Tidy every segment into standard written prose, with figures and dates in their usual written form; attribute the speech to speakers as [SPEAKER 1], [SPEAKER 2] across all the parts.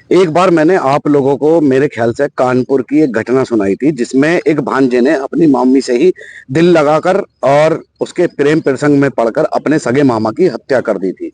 [SPEAKER 1] एक बार मैंने आप लोगों को मेरे ख्याल से कानपुर की एक घटना सुनाई थी, जिसमें एक भांजे ने अपनी मामी से ही दिल लगाकर और उसके प्रेम प्रसंग में पड़कर अपने सगे मामा की हत्या कर दी थी।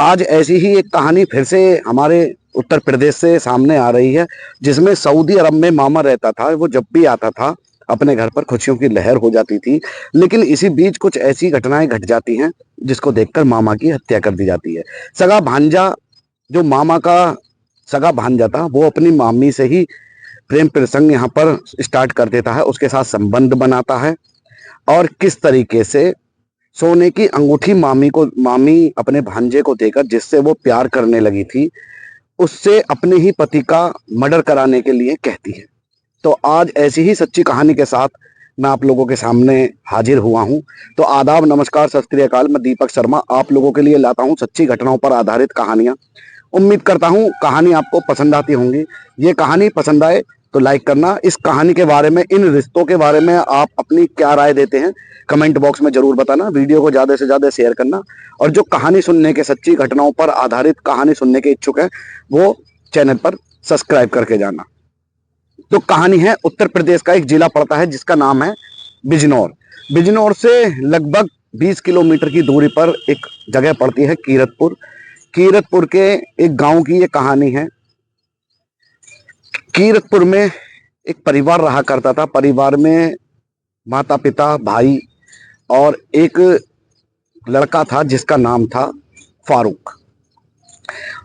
[SPEAKER 1] आज ऐसी ही एक कहानी फिर से हमारे उत्तर प्रदेश से सामने आ रही है, जिसमें सऊदी अरब में मामा रहता था। वो जब भी आता था अपने घर पर खुशियों की लहर हो जाती थी, लेकिन इसी बीच कुछ ऐसी घटनाएं घट जाती हैं जिसको देखकर मामा की हत्या कर दी जाती है। सगा भांजा, जो मामा का सगा भांजा था, वो अपनी मामी से ही प्रेम प्रसंग यहाँ पर स्टार्ट कर देता है, उसके साथ संबंध बनाता है और किस तरीके से सोने की अंगूठी मामी अपने भांजे को देकर जिससे वो प्यार करने लगी थी, उससे अपने ही पति का मर्डर कराने के लिए कहती है। तो आज ऐसी ही सच्ची कहानी के साथ मैं आप लोगों के सामने हाजिर हुआ हूं। तो आदाब, नमस्कार, सत श्री अकाल। मैं दीपक शर्मा आप लोगों के लिए लाता हूं सच्ची घटनाओं पर आधारित कहानियां। उम्मीद करता हूं कहानी आपको पसंद आती होंगी। ये कहानी पसंद आए तो लाइक करना। इस कहानी के बारे में, इन रिश्तों के बारे में आप अपनी क्या राय देते हैं कमेंट बॉक्स में जरूर बताना। वीडियो को ज्यादा से ज्यादा शेयर करना, और जो कहानी सुनने के, सच्ची घटनाओं पर आधारित कहानी सुनने के इच्छुक है, वो चैनल पर सब्सक्राइब करके जाना। तो कहानी है, उत्तर प्रदेश का एक जिला पड़ता है जिसका नाम है बिजनौर। बिजनौर से लगभग 20 किलोमीटर की दूरी पर एक जगह पड़ती है कीरतपुर। कीरतपुर के एक गांव की ये कहानी है। कीरतपुर में एक परिवार रहा करता था। परिवार में माता पिता, भाई और एक लड़का था जिसका नाम था फारूक।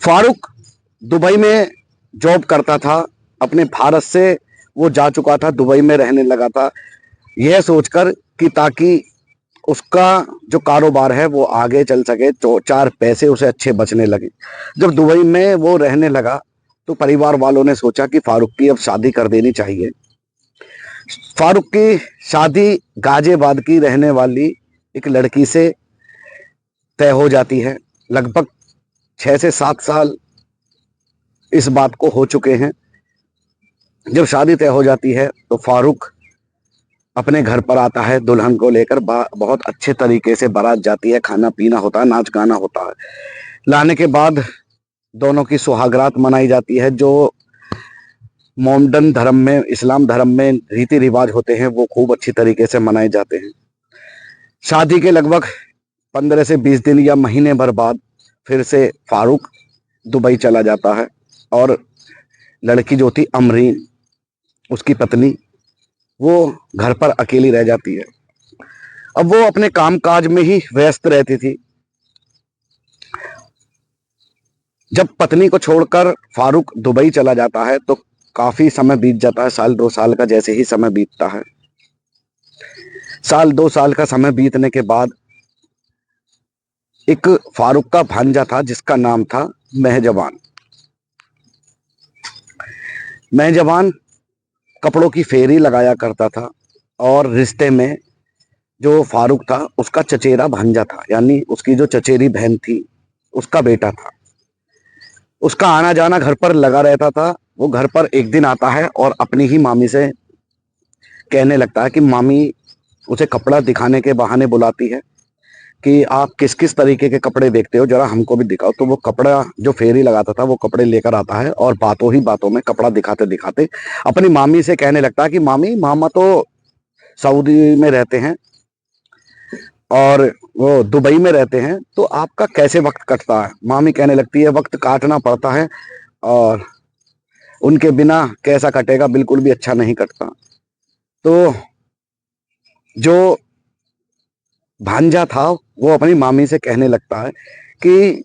[SPEAKER 1] फारूक दुबई में जॉब करता था। अपने भारत से वो जा चुका था, दुबई में रहने लगा था, यह सोचकर कि ताकि उसका जो कारोबार है वो आगे चल सके, तो 4 पैसे उसे अच्छे बचने लगे। जब दुबई में वो रहने लगा तो परिवार वालों ने सोचा कि फारूक की अब शादी कर देनी चाहिए। फारूक की शादी गाजियाबाद की रहने वाली एक लड़की से तय हो जाती है। लगभग 6 से 7 साल इस बात को हो चुके हैं। जब शादी तय हो जाती है तो फारूक अपने घर पर आता है दुल्हन को लेकर। बहुत अच्छे तरीके से बारात जाती है, खाना पीना होता है, नाच गाना होता है। लाने के बाद दोनों की सुहागरात मनाई जाती है। जो मोमडन धर्म में, इस्लाम धर्म में रीति रिवाज होते हैं, वो खूब अच्छी तरीके से मनाए जाते हैं। शादी के लगभग 15 से 20 दिन या महीने भर बाद फिर से फारूक दुबई चला जाता है, और लड़की जो थी अमरीन, उसकी पत्नी, वो घर पर अकेली रह जाती है। अब वो अपने कामकाज में ही व्यस्त रहती थी। जब पत्नी को छोड़कर फारूक दुबई चला जाता है तो काफी समय बीत जाता है। 1-2 साल का जैसे ही समय बीतता है, 1-2 साल का समय बीतने के बाद एक फारूक का भांजा था जिसका नाम था महजबान। महजबान कपड़ों की फेरी लगाया करता था, और रिश्ते में जो फारूक था उसका चचेरा भांजा था, यानी उसकी जो चचेरी बहन थी उसका बेटा था। उसका आना जाना घर पर लगा रहता था। वो घर पर एक दिन आता है और अपनी ही मामी से कहने लगता है कि मामी उसे कपड़ा दिखाने के बहाने बुलाती है कि आप किस किस तरीके के कपड़े देखते हो, जरा हमको भी दिखाओ। तो वो कपड़ा जो फेरी लगाता था वो कपड़े लेकर आता है, और बातों ही बातों में कपड़ा दिखाते दिखाते अपनी मामी से कहने लगता है कि मामी, मामा तो सऊदी में रहते हैं और वो दुबई में रहते हैं, तो आपका कैसे वक्त कटता है। मामी कहने लगती है, वक्त काटना पड़ता है, और उनके बिना कैसा कटेगा, बिल्कुल भी अच्छा नहीं कटता। तो जो भांजा था वो अपनी मामी से कहने लगता है कि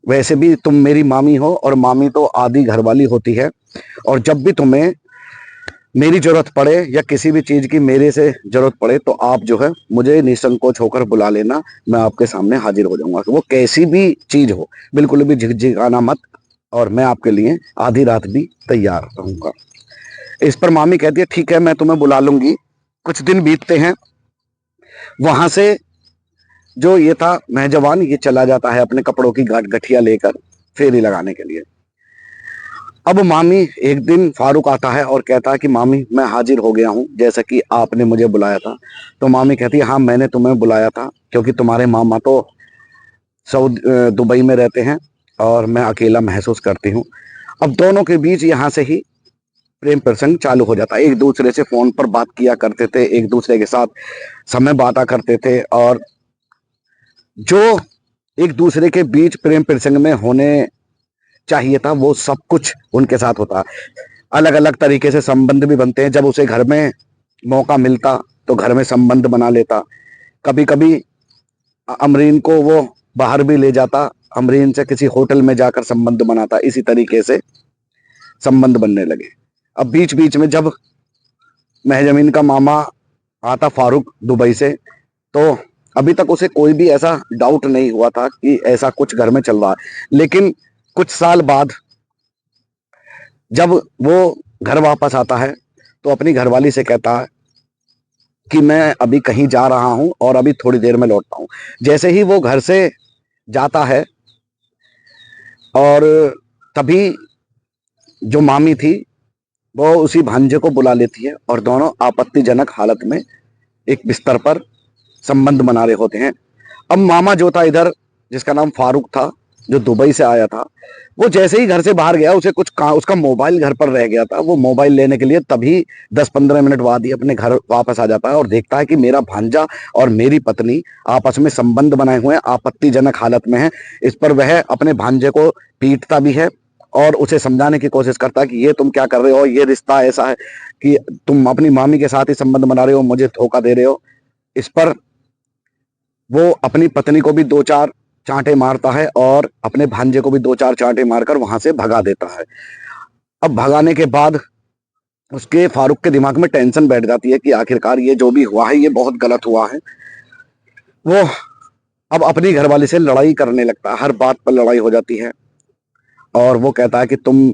[SPEAKER 1] वैसे भी तुम मेरी मामी हो, और मामी तो आधी घरवाली होती है, और जब भी तुम्हें मेरी जरूरत पड़े या किसी भी चीज की मेरे से जरूरत पड़े तो आप जो है मुझे निसंकोच होकर बुला लेना, मैं आपके सामने हाजिर हो जाऊंगा। वो कैसी भी चीज हो, बिल्कुल भी झिकझिकाना मत, और मैं आपके लिए आधी रात भी तैयार रहूंगा। इस पर मामी कहती है, ठीक है, मैं तुम्हें बुला लूंगी। कुछ दिन बीतते हैं। वहां से जो ये था महजबान, ये चला जाता है अपने कपड़ों की गठिया लेकर फेरी लगाने के लिए। अब मामी, एक दिन फारूक आता है और कहता है कि मामी, मैं हाजिर हो गया हूँ, जैसा कि आपने मुझे बुलाया था। तो मामी कहती है, हाँ, मैंने तुम्हें बुलाया था क्योंकि तुम्हारे मामा तो दुबई में रहते हैं, और मैं अकेला महसूस करती हूँ। अब दोनों के बीच यहाँ से ही प्रेम प्रसंग चालू हो जाता है। एक दूसरे से फोन पर बात किया करते थे, एक दूसरे के साथ समय बांटा करते थे, और जो एक दूसरे के बीच प्रेम प्रसंग में होने चाहिए था वो सब कुछ उनके साथ होता। अलग अलग तरीके से संबंध भी बनते हैं। जब उसे घर में मौका मिलता तो घर में संबंध बना लेता। कभी कभी अमरीन को वो बाहर भी ले जाता, अमरीन से किसी होटल में जाकर संबंध बनाता। इसी तरीके से संबंध बनने लगे। अब बीच बीच में जब महजमीन का मामा आता फारूक दुबई से, तो अभी तक उसे कोई भी ऐसा डाउट नहीं हुआ था कि ऐसा कुछ घर में चल रहा है। लेकिन कुछ साल बाद जब वो घर वापस आता है तो अपनी घरवाली से कहता है कि मैं अभी कहीं जा रहा हूं और अभी थोड़ी देर में लौटता हूं। जैसे ही वो घर से जाता है, और तभी जो मामी थी वो उसी भांजे को बुला लेती है और दोनों आपत्तिजनक हालत में एक बिस्तर पर संबंध बना रहे होते हैं। अब मामा जो था इधर, जिसका नाम फारूक था, जो दुबई से आया था, वो जैसे ही घर से बाहर गया, उसे कुछ उसका मोबाइल घर पर रह गया था। वो मोबाइल लेने के लिए तभी 10-15 मिनट बाद ही अपने घर वापस आ जाता है और देखता है कि मेरा भांजा और मेरी पत्नी आपस में संबंध बनाए हुए हैं, आपत्तिजनक हालत में है। इस पर वह अपने भांजे को पीटता भी है और उसे समझाने की कोशिश करता है कि ये तुम क्या कर रहे हो, ये रिश्ता ऐसा है कि तुम अपनी मामी के साथ ही संबंध बना रहे हो, मुझे धोखा दे रहे हो। इस पर वो अपनी पत्नी को भी 2-4 चांटे मारता है और अपने भांजे को भी 2-4 चांटे मारकर वहां से भगा देता है। अब भगाने के बाद उसके फारूक के दिमाग में टेंशन बैठ जाती है कि आखिरकार ये जो भी हुआ है ये बहुत गलत हुआ है। वो अब अपनी घरवाली से लड़ाई करने लगता है, हर बात पर लड़ाई हो जाती है। और वो कहता है कि तुम,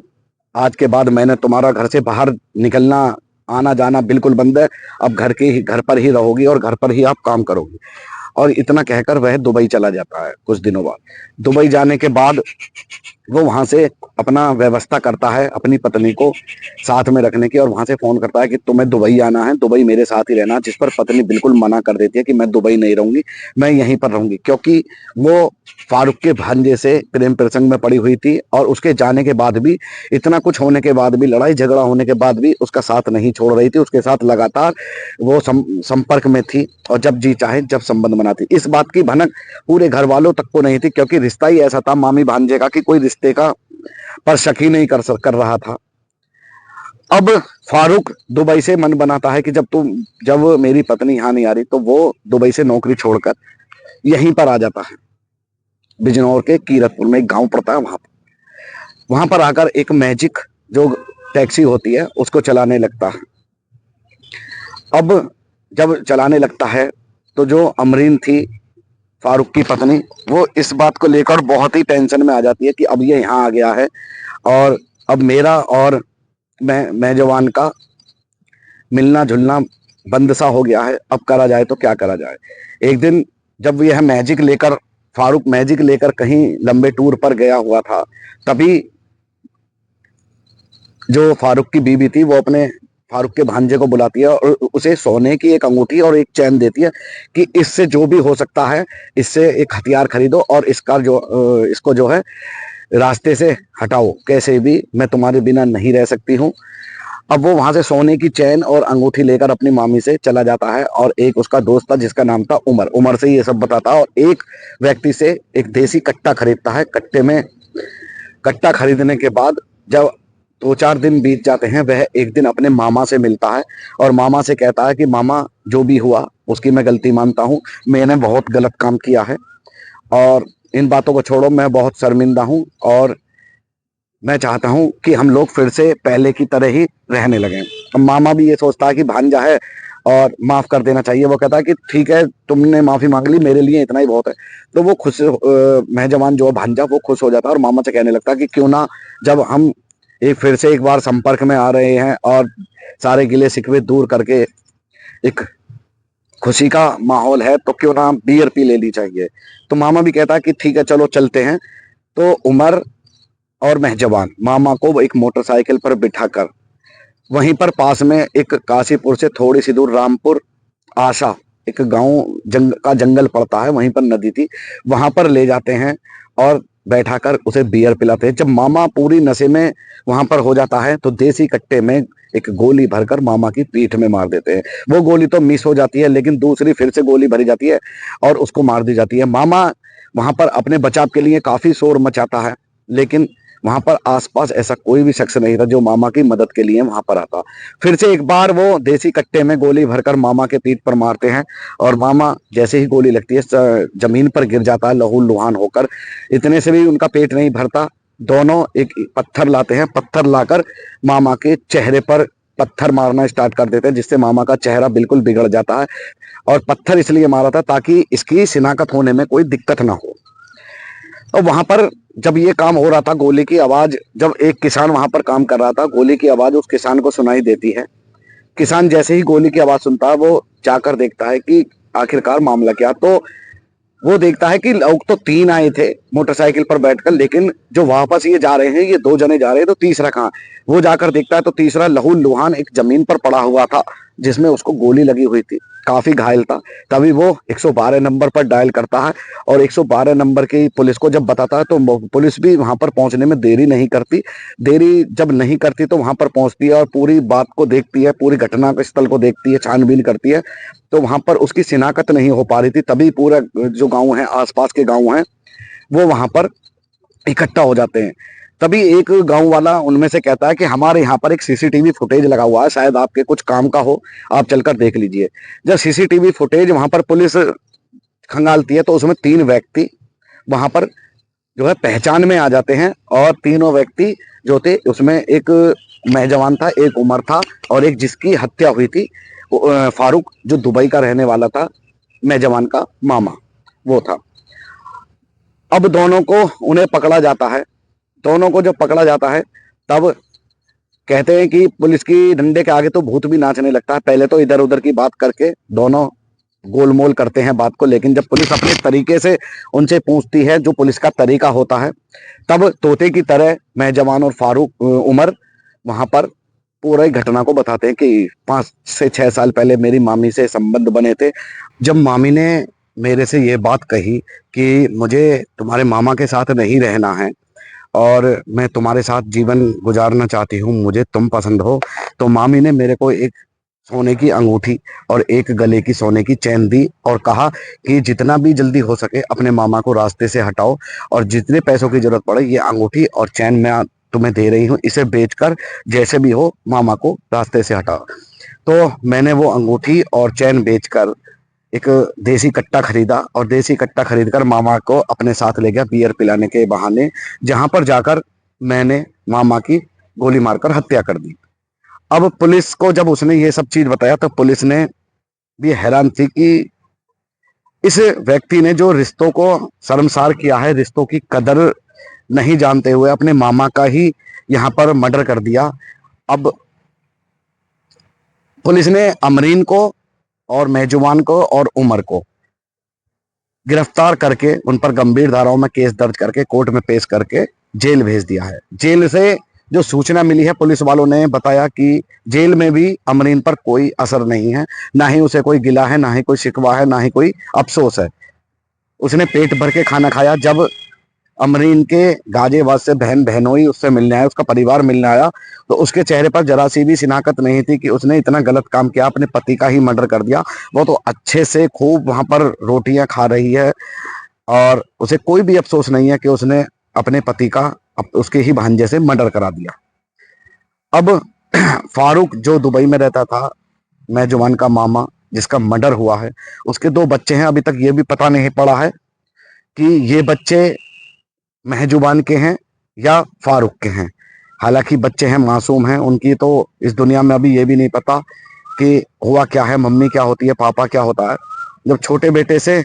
[SPEAKER 1] आज के बाद मैंने तुम्हारा घर से बाहर निकलना आना जाना बिल्कुल बंद है। अब घर पर ही रहोगी और घर पर ही आप काम करोगी। और इतना कहकर वह दुबई चला जाता है। कुछ दिनों बाद दुबई जाने के बाद वो वहां से अपना व्यवस्था करता है अपनी पत्नी को साथ में रखने की, और वहां से फोन करता है कि तुम्हें दुबई आना है, दुबई मेरे साथ ही रहना। जिस पर पत्नी बिल्कुल मना कर देती है कि मैं दुबई नहीं रहूंगी, मैं यहीं पर रहूंगी, क्योंकि वो फारूक के भांजे से प्रेम प्रसंग में पड़ी हुई थी। और उसके जाने के बाद भी, इतना कुछ होने के बाद भी, लड़ाई झगड़ा होने के बाद भी उसका साथ नहीं छोड़ रही थी, उसके साथ लगातार वो संपर्क में थी और जब जी चाहे जब संबंध बनाती। इस बात की भनक पूरे घर वालों तक को नहीं थी, क्योंकि रिश्ता ही ऐसा था मामी भांजे का कि कोई रिश्ते का पर शक ही नहीं कर रहा था। अब फारूक दुबई से मन बनाता है कि जब मेरी पत्नी यहाँ नहीं आ रही, तो वो दुबई से नौकरी छोड़कर यहीं पर आ जाता है। बिजनौर के कीरतपुर में एक गांव पड़ता है, वहां पर आकर एक मैजिक जो टैक्सी होती है उसको चलाने लगता है। अब जब चलाने लगता है तो जो अमरीन थी फारूक की पत्नी, वो इस बात को लेकर बहुत ही टेंशन में आ जाती है कि अब ये यहाँ आ गया है और अब मेरा और मैं जवान का मिलना जुलना बंद सा हो गया है। अब करा जाए तो क्या करा जाए। एक दिन जब यह फारूक मैजिक लेकर कहीं लंबे टूर पर गया हुआ था, तभी जो फारूक की बीवी थी वो अपने फारूक के भांजे को बुलाती है और उसे सोने की एक अंगूठी और एक चैन देती है कि इससे जो भी हो सकता है, इससे एक हथियार खरीदो और इसको जो है रास्ते से हटाओ, कैसे भी मैं तुम्हारे बिना नहीं रह सकती हूँ। अब वो वहां से सोने की चैन और अंगूठी लेकर अपनी मामी से चला जाता है और एक उसका दोस्त था जिसका नाम था उमर से ये सब बताता है और एक व्यक्ति से एक देसी कट्टा खरीदता है। कट्टा खरीदने के बाद जब 2-4 दिन बीत जाते हैं, वह एक दिन अपने मामा से मिलता है और मामा से कहता है कि मामा, जो भी हुआ उसकी मैं गलती मानता हूँ, मैंने बहुत गलत काम किया है और इन बातों को छोड़ो, मैं बहुत शर्मिंदा हूँ और मैं चाहता हूँ कि हम लोग फिर से पहले की तरह ही रहने लगें। अब मामा भी ये सोचता है कि भांजा है और माफ कर देना चाहिए। वो कहता है कि ठीक है, तुमने माफी मांग ली, मेरे लिए इतना ही बहुत है। तो वो मेहजबान जो भांजा वो खुश हो जाता है और मामा से कहने लगता है कि क्यों ना, जब हम फिर से एक बार संपर्क में आ रहे हैं और सारे गिले शिकवे दूर करके एक खुशी का माहौल है, तो क्यों ना बियर पी लेनी चाहिए। तो मामा भी कहता है कि ठीक है, चलो चलते हैं। तो उमर और मेहजबान मामा को एक मोटरसाइकिल पर बिठाकर वहीं पर पास में एक काशीपुर से थोड़ी सी दूर रामपुर आशा एक गांव का जंगल पड़ता है, वहीं पर नदी थी, वहां पर ले जाते हैं और बैठाकर उसे बियर पिलाते हैं। जब मामा पूरी नशे में वहां पर हो जाता है तो देसी कट्टे में एक गोली भरकर मामा की पीठ में मार देते हैं। वो गोली तो मिस हो जाती है, लेकिन दूसरी फिर से गोली भरी जाती है और उसको मार दी जाती है। मामा वहां पर अपने बचाव के लिए काफी शोर मचाता है, लेकिन वहां पर आसपास ऐसा कोई भी शख्स नहीं था जो मामा की मदद के लिए वहां पर आता। फिर से एक बार वो देसी कट्टे में गोली भरकर मामा के पीठ पर मारते हैं और मामा जैसे ही गोली लगती है जमीन पर गिर जाता है लहू लुहान होकर। इतने से भी उनका पेट नहीं भरता, दोनों एक पत्थर लाते हैं, पत्थर लाकर मामा के चेहरे पर पत्थर मारना स्टार्ट कर देते हैं, जिससे मामा का चेहरा बिल्कुल बिगड़ जाता है। और पत्थर इसलिए मारा था ताकि इसकी शिनाख्त होने में कोई दिक्कत ना हो। और वहां पर जब ये काम हो रहा था, गोली की आवाज, जब एक किसान वहां पर काम कर रहा था, गोली की आवाज उस किसान को सुनाई देती है। किसान जैसे ही गोली की आवाज सुनता है, वो जाकर देखता है कि आखिरकार मामला क्या। तो वो देखता है कि लोग तो 3 आए थे मोटरसाइकिल पर बैठकर, लेकिन जो वापस ये जा रहे हैं, ये 2 जने जा रहे हैं, तो तीसरा कहाँ। वो जाकर देखता है तो तीसरा लहू लुहान एक जमीन पर पड़ा हुआ था, जिसमें उसको गोली लगी हुई थी, काफी घायल था। तभी वो 112 नंबर पर डायल करता है और 112 नंबर की पुलिस को जब बताता है तो पुलिस भी वहां पर पहुंचने में देरी नहीं करती। देरी जब नहीं करती तो वहां पर पहुंचती है और पूरी बात को देखती है, पूरी घटना के स्थल को देखती है, छानबीन करती है। तो वहां पर उसकी शिनाख्त नहीं हो पा रही थी। तभी पूरा जो गांव है, आसपास के गांव हैं, वो वहां पर इकट्ठा हो जाते हैं। तभी एक गांव वाला उनमें से कहता है कि हमारे यहाँ पर एक सीसीटीवी फुटेज लगा हुआ है, शायद आपके कुछ काम का हो, आप चलकर देख लीजिए। जब सीसीटीवी फुटेज वहां पर पुलिस खंगालती है तो उसमें 3 व्यक्ति वहां पर जो है पहचान में आ जाते हैं। और तीनों व्यक्ति जो थे उसमें एक नौजवान था, एक उमर था और एक जिसकी हत्या हुई थी, फारूक, जो दुबई का रहने वाला था, नौजवान का मामा वो था। अब दोनों को उन्हें पकड़ा जाता है। दोनों को जब पकड़ा जाता है तब कहते हैं कि पुलिस की डंडे के आगे तो भूत भी नाचने लगता है। पहले तो इधर उधर की बात करके दोनों गोलमोल करते हैं बात को, लेकिन जब पुलिस अपने तरीके से उनसे पूछती है, जो पुलिस का तरीका होता है, तब तोते की तरह नौजवान और फारूक उमर वहां पर पूरी घटना को बताते हैं कि 5 से 6 साल पहले मेरी मामी से संबंध बने थे। जब मामी ने मेरे से ये बात कही कि मुझे तुम्हारे मामा के साथ नहीं रहना है और मैं तुम्हारे साथ जीवन गुजारना चाहती हूँ, मुझे तुम पसंद हो, तो मामी ने मेरे को एक सोने की अंगूठी और एक गले की सोने की चैन दी और कहा कि जितना भी जल्दी हो सके अपने मामा को रास्ते से हटाओ और जितने पैसों की जरूरत पड़े, ये अंगूठी और चैन मैं तुम्हें दे रही हूँ, इसे बेचकर जैसे भी हो मामा को रास्ते से हटाओ। तो मैंने वो अंगूठी और चैन बेचकर एक देसी कट्टा खरीदा और देसी कट्टा खरीदकर मामा को अपने साथ ले गया बियर पिलाने के बहाने, जहां पर जाकर मैंने मामा की गोली मारकर हत्या कर दी। अब पुलिस को जब उसने ये सब चीज बताया तो पुलिस ने भी हैरान थी कि इस व्यक्ति ने जो रिश्तों को शर्मसार किया है, रिश्तों की कदर नहीं जानते हुए अपने मामा का ही यहाँ पर मर्डर कर दिया। अब पुलिस ने अमरीन को और मेजुबान को और उमर को गिरफ्तार करके उन पर गंभीर धाराओं में केस दर्ज करके कोर्ट में पेश करके जेल भेज दिया है। जेल से जो सूचना मिली है, पुलिस वालों ने बताया कि जेल में भी अमरीन पर कोई असर नहीं है, ना ही उसे कोई गिला है, ना ही कोई शिकवा है, ना ही कोई अफसोस है। उसने पेट भर के खाना खाया। जब अमरीन के गाजियाबाद से बहन बहनोई उससे मिलने आया, उसका परिवार मिलने आया, तो उसके चेहरे पर जरा सी भी शिनाख्त नहीं थी कि उसने इतना गलत काम किया, अपने पति का ही मर्डर कर दिया। वो तो अच्छे से खूब वहां पर रोटियां खा रही है और उसे कोई भी अफसोस नहीं है कि उसने अपने पति का उसके ही भांजे से मर्डर करा दिया। अब फारूक जो दुबई में रहता था, नौजवान का मामा जिसका मर्डर हुआ है, उसके 2 बच्चे हैं। अभी तक ये भी पता नहीं पड़ा है कि ये बच्चे महजुबान के हैं या फारूक के हैं। हालांकि बच्चे हैं, मासूम हैं, उनकी तो इस दुनिया में अभी ये भी नहीं पता कि हुआ क्या है, मम्मी क्या होती है, पापा क्या होता है। जब छोटे बेटे से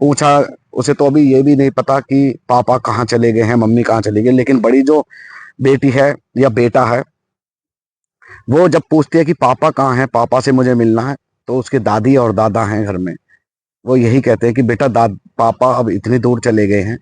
[SPEAKER 1] पूछा, उसे तो अभी ये भी नहीं पता कि पापा कहाँ चले गए हैं, मम्मी कहाँ चली गई। लेकिन बड़ी जो बेटी है या बेटा है, वो जब पूछती है कि पापा कहाँ हैं, पापा से मुझे मिलना है, तो उसके दादी और दादा हैं घर में, वो यही कहते हैं कि बेटा पापा अब इतनी दूर चले गए हैं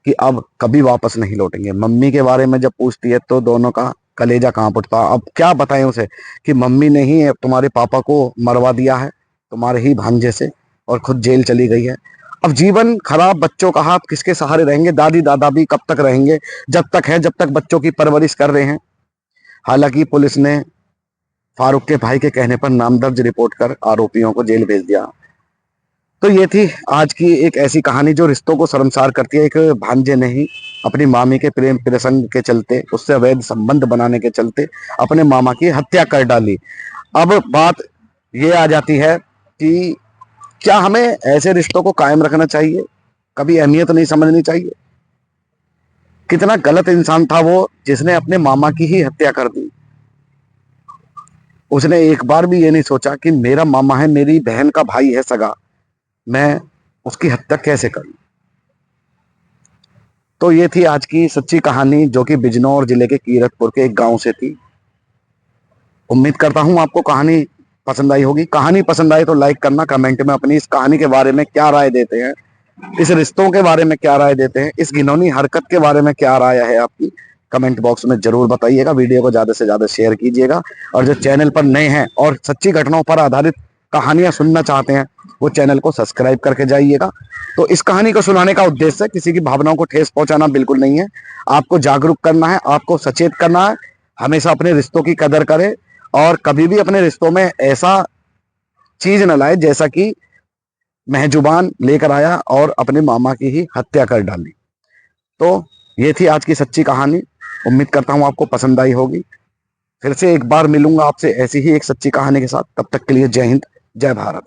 [SPEAKER 1] कि अब कभी वापस नहीं लौटेंगे। मम्मी के बारे में जब पूछती है तो दोनों का कलेजा कांप उठता। अब क्या बताएं उसे कि मम्मी ने ही तुम्हारे पापा को मरवा दिया है, तुम्हारे ही भांजे से, और खुद जेल चली गई है। अब जीवन खराब, बच्चों का हाथ किसके सहारे रहेंगे, दादी दादा भी कब तक रहेंगे, जब तक बच्चों की परवरिश कर रहे हैं। हालांकि पुलिस ने फारूक के भाई के कहने पर नामदर्ज रिपोर्ट कर आरोपियों को जेल भेज दिया। तो ये थी आज की एक ऐसी कहानी जो रिश्तों को शर्मसार करती है। एक भांजे ने ही अपनी मामी के प्रेम प्रसंग के चलते, उससे अवैध संबंध बनाने के चलते अपने मामा की हत्या कर डाली। अब बात ये आ जाती है कि क्या हमें ऐसे रिश्तों को कायम रखना चाहिए, कभी अहमियत नहीं समझनी चाहिए। कितना गलत इंसान था वो जिसने अपने मामा की ही हत्या कर दी। उसने एक बार भी ये नहीं सोचा कि मेरा मामा है, मेरी बहन का भाई है सगा, मैं उसकी हत्या कैसे करूं। तो ये थी आज की सच्ची कहानी जो कि बिजनौर जिले के कीरतपुर के एक गांव से थी। उम्मीद करता हूं आपको कहानी पसंद आई होगी। कहानी पसंद आई तो लाइक करना, कमेंट में अपनी इस कहानी के बारे में क्या राय देते हैं, इस रिश्तों के बारे में क्या राय देते हैं, इस घिनौनी हरकत के बारे में क्या राय है आपकी, कमेंट बॉक्स में जरूर बताइएगा। वीडियो को ज्यादा से ज्यादा शेयर कीजिएगा और जो चैनल पर नए हैं और सच्ची घटनाओं पर आधारित कहानियां सुनना चाहते हैं वो चैनल को सब्सक्राइब करके जाइएगा। तो इस कहानी को सुनाने का उद्देश्य किसी की भावनाओं को ठेस पहुंचाना बिल्कुल नहीं है। आपको जागरूक करना है, आपको सचेत करना है। हमेशा अपने रिश्तों की कदर करें और कभी भी अपने रिश्तों में ऐसा चीज न लाए जैसा कि महजुबान लेकर आया और अपने मामा की ही हत्या कर डाली। तो ये थी आज की सच्ची कहानी। उम्मीद करता हूं आपको पसंद आई होगी। फिर से एक बार मिलूंगा आपसे ऐसी ही एक सच्ची कहानी के साथ। तब तक के लिए जय हिंद, जय भारत।